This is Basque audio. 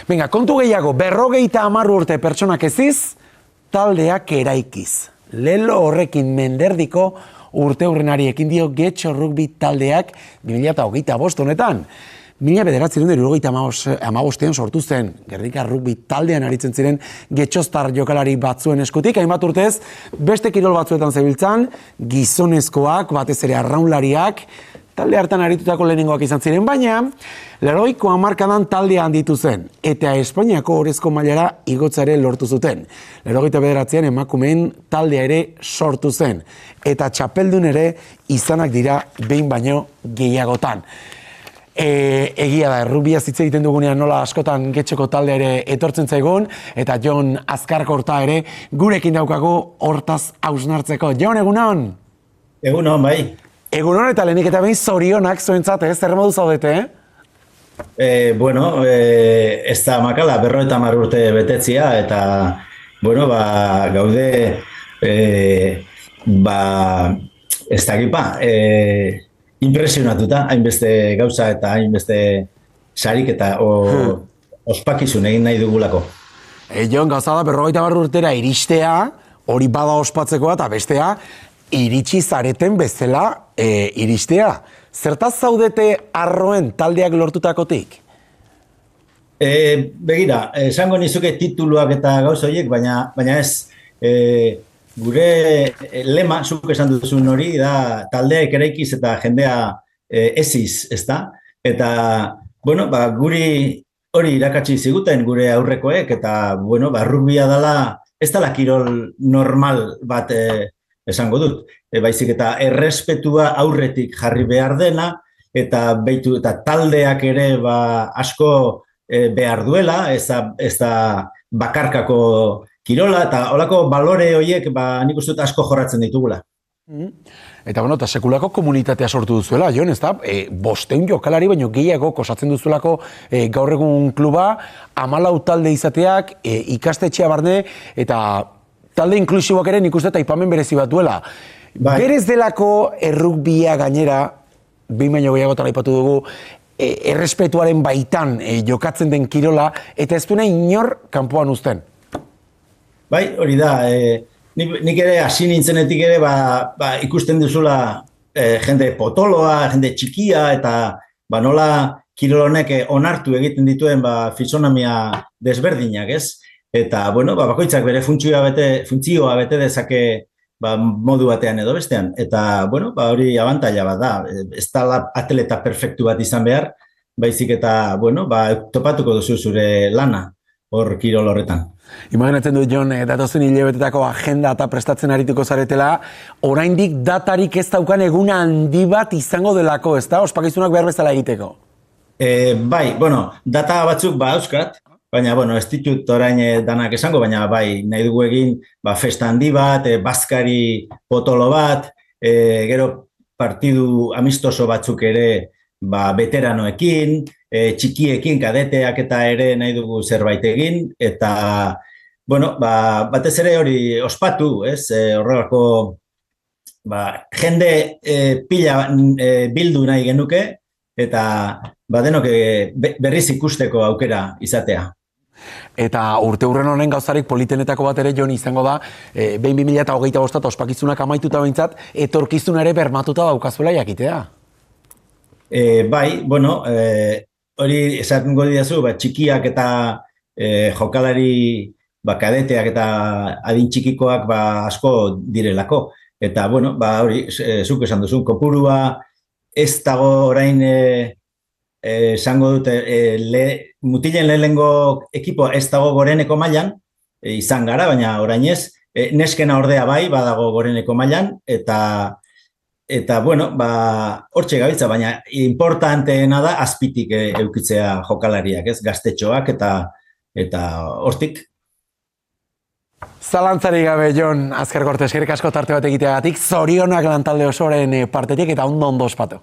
Venga, kontu gehiago, 50 urte pertsonak eziz, taldeak eraikiz. Lelo horrekin menderdiko urte hurrenari ekin dio Getxo Rugby taldeak 2025 honetan. 1975 sortu zen, Gernika Rugby taldean aritzen ziren getxoztar jokalari batzuen eskutik, hainbat urtez, beste kirol batzuetan zebiltzan, gizonezkoak, batez ere arraunlariak, talde hartan aritutako lehenengoak izan ziren, baina, 80ko hamarkadan taldea handitu zen, eta Espainiako orezko mailara igotzare lortu zuten. 89an emakumeen taldea ere sortu zen, eta txapeldun ere izanak dira behin baino gehiagotan. Egia da, errugbia hitz egiten dugunean nola askotan Getxoko taldea ere etortzen zaigun, eta Jon Azkarkorta ere gurekin daukagu hortaz hausnartzeko. Jon, egunon? Egunon, bai. Egunon eta lehenik eta behin zorionak zuentzat, zer modu zaudete, Bueno, ez da makala, 50 urte betetzia, eta, bueno, gaude, ez dakipa, impresionatuta, hainbeste gauza eta hainbeste sarik eta ospakizun egin nahi dugulako. Jon, gauza da, 50 urtera iristea, hori bada ospatzekoa eta bestea, iritsi zareten bezala iristea. Zertaz zaudete arroen taldeak lortutakotik? Begira, esango nizuke tituluak eta gauza horiek, baina ez, gure lema, zuk esan duzun hori, da taldeak eraikiz eta jendea eziz, ez da? Eta, bueno, guri hori irakatsi ziguten gure aurrekoek, eta, bueno, rugbia dela, ez dela kirol normal bat esango dut, baizik eta errespetua aurretik jarri behar dena, eta taldeak ere asko behar duela, ez da bakarkako kirola, eta holako balore horiek nik uste dut asko jorratzen ditugula. Eta, bueno, eta sekulako komunitatea sortu duzuela, Jon, ez da? 500 jokalari, baino gehiago osatzen duzuelako gaur egun kluba, 14 talde izateak, ikastetxea barne, eta talde inklusiboak ere nik uste eta aipamen berezi bat duela. Berez delako errugbia gainera, behin baino gehiagotan aipatu dugu, errespetuaren baitan jokatzen den kirola, eta ez duena inor kanpoan uzten. Bai, hori da, nik ere hasi nintzenetik ere ikusten duzula jende potoloa, jende txikia, eta nola kirol honek onartu egiten dituen fisonomia desberdinak, ez? Eta, bueno, bakoitzak bere funtzioa bete dezake modu batean edo bestean. Eta, bueno, hori abantaila bat da. Ez da atleta perfektu bat izan behar, baizik eta, bueno, topatuko duzu zure lana hor kirol horretan. Imaginatzen dut, Jon, datozen hilabetetako agenda eta prestatzen arituko zaretela, oraindik datarik ez daukan eguna handi bat izango delako, ez da? Ospakizunak behar bezala egiteko. Bai, bueno, data batzuk euskat, baina, bueno, ez ditut orain danak esango, baina bai, nahi dugu egin festa handi bat, bazkari potolo bat, gero partidu amistoso batzuk ere veteranoekin, txikiekin, kadeteak eta ere nahi dugu zerbait egin, eta, bueno, batez ere hori ospatu, ez, horrelako jende pila bildu nahi genuke, eta denok berriz ikusteko aukera izatea. Eta urte hurren honen gauzarik politenetako bat ere, Jon, izango da, behin 2025 eta ospakizunak amaituta behintzat, etorkizuna ere bermatuta daukazuela jakitea. Bai, bueno, hori esatengo didazu, txikiak eta jokalari kadeteak eta adin txikikoak asko direlako. Eta, bueno, hori, zuk esan duzun, kopurua ez dago orain esango dute, mutilen lehenengo ekipoa ez dago goreneko mailan, izan gara, baina orain ez, neskena ordea bai, badago goreneko mailan, eta bueno, hortxe gabiltza, baina importanteena da azpitik eukitzea jokalariak, ez, gaztetxoak eta hortik. Zalantzari gabe, Jon Azkarkorta, eskerrik asko tarte bat egiteagatik, zorionak lantalde osoren partetik eta ondo ospatu.